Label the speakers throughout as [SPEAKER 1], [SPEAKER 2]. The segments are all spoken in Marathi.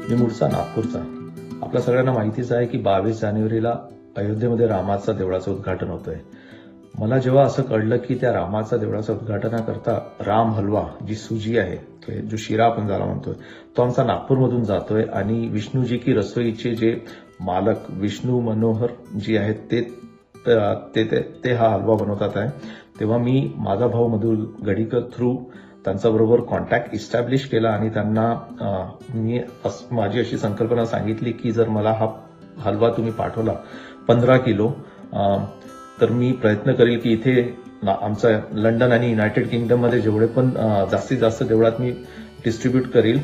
[SPEAKER 1] मी मूळचा नागपूरचा. आपल्या सगळ्यांना माहितीच आहे की 22 जानेवारीला अयोध्येमध्ये रामाचा देवळाचं उद्घाटन होतंय. मला जेव्हा असं कळलं की त्या रामाचा देवळाच्या उद्घाटनाकरता राम हलवा जी सुजी आहे, जो शिरा आपण ज्याला म्हणतोय, तो आमचा नागपूरमधून जातोय आणि विष्णूजी की रसोईचे जे मालक विष्णू मनोहर जी आहेत ते हा हलवा बनवतात आहे. तेव्हा मी माझा भाऊ मधुर गडीकर थ्रू त्यांच्याबरोबर कॉन्टॅक्ट इस्टॅब्लिश केला आणि त्यांना मी माझी अशी संकल्पना सांगितली की जर मला हा हलवा तुम्ही पाठवला 15 किलो, तर मी प्रयत्न करेल की इथे आमचा लंडन आणि युनायटेड किंगडममध्ये जेवढे पण जास्तीत जास्त देवळात मी डिस्ट्रीब्यूट करील,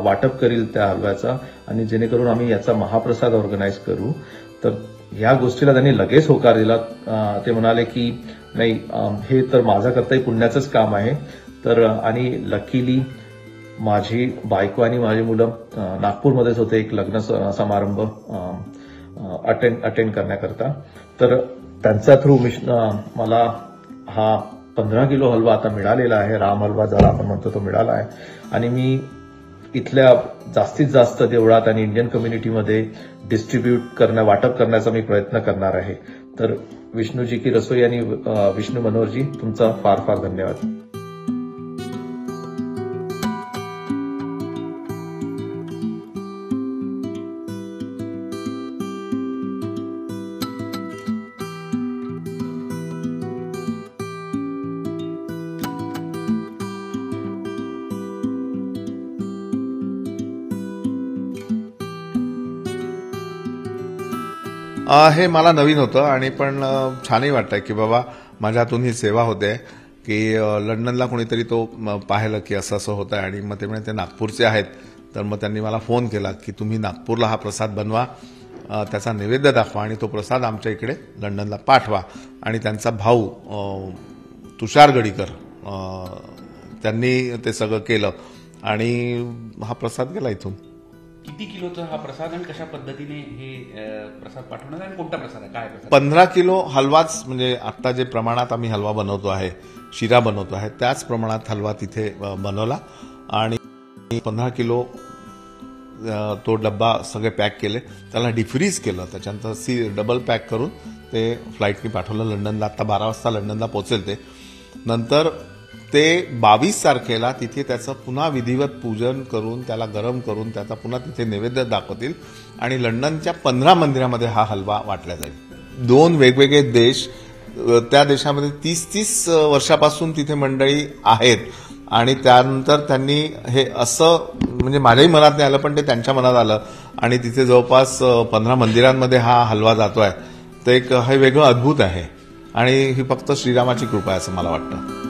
[SPEAKER 1] वाटप करील त्या हलव्याचा, आणि जेणेकरून आम्ही याचा महाप्रसाद ऑर्गनाईज करू. तर ह्या गोष्टीला त्यांनी लगेच होकार दिला. ते म्हणाले की नाही, हे तर माझ्याकरताही पुण्याचंच काम आहे. तर आणि लकीली माझी बायको आणि माझी मुलं नागपूरमध्येच होते एक लग्न समारंभ अटेंड करण्याकरता. तर त्यांच्या थ्रू मला हा 15 किलो हलवा आता मिळालेला आहे. राम हलवा ज्याला आपण म्हणतो तो मिळाला आहे आणि मी इथल्या जास्तीत जास्त देवळात आणि इंडियन कम्युनिटीमध्ये वाटप करण्याचा मी प्रयत्न करणार आहे. तर विष्णूजी की रसोई आणि विष्णू मनोहरजी, तुमचा फार फार धन्यवाद.
[SPEAKER 2] हे मला नवीन होतं आणि पण छानही वाटतंय की बाबा माझ्यातून ही सेवा होते की लंडनला कोणीतरी तो पाहिलं की असं असं होतं आणि मग ते म्हणे ते नागपूरचे आहेत. तर मग त्यांनी मला फोन केला की तुम्ही नागपूरला हा प्रसाद बनवा, त्याचा नैवेद्य दाखवा आणि तो प्रसाद आमच्या इकडे लंडनला पाठवा. आणि त्यांचा भाऊ तुषार गडीकर त्यांनी ते सगळं केलं आणि हा प्रसाद गेला इथून.
[SPEAKER 3] किती किलोचा हा प्रसाद आणि कशा पद्धतीने हे प्रसाद पाठवणार आणि कोणता प्रसाद आहे, काय प्रसाद?
[SPEAKER 2] 15 किलो हलवाच, म्हणजे आता जे प्रमाणात आम्ही हलवा बनवतो आहे, शिरा बनवतो आहे, त्याच प्रमाणात हलवा तिथे बनवला आणि 15 किलो तो डब्बा सगळे पॅक केले, त्याला डिफ्रीज केलं, त्याच्यानंतर डबल पॅक करून ते फ्लाईटनी पाठवलं लंडनला. आता 12 वाजता लंडनला पोहोचेल ते. नंतर ते 22 तारखेला तिथे त्याचं पुन्हा विधिवत पूजन करून त्याला गरम करून त्याचा पुन्हा तिथे नैवेद्य दाखवतील आणि लंडनच्या 15 मंदिरामध्ये हा हलवा वाटला जाईल. 2 वेगवेगळे देश, त्या देशामध्ये 30-30 वर्षापासून तिथे मंडळी आहेत आणि त्यानंतर त्यांनी हे असं, म्हणजे माझ्याही मनात नाही आलं पण ते त्यांच्या मनात आलं आणि तिथे जवळपास 15 मंदिरांमध्ये हा हलवा जातोय. तर एक हे वेगळं अद्भुत आहे आणि ही फक्त श्रीरामाची कृपा आहे असं मला वाटतं.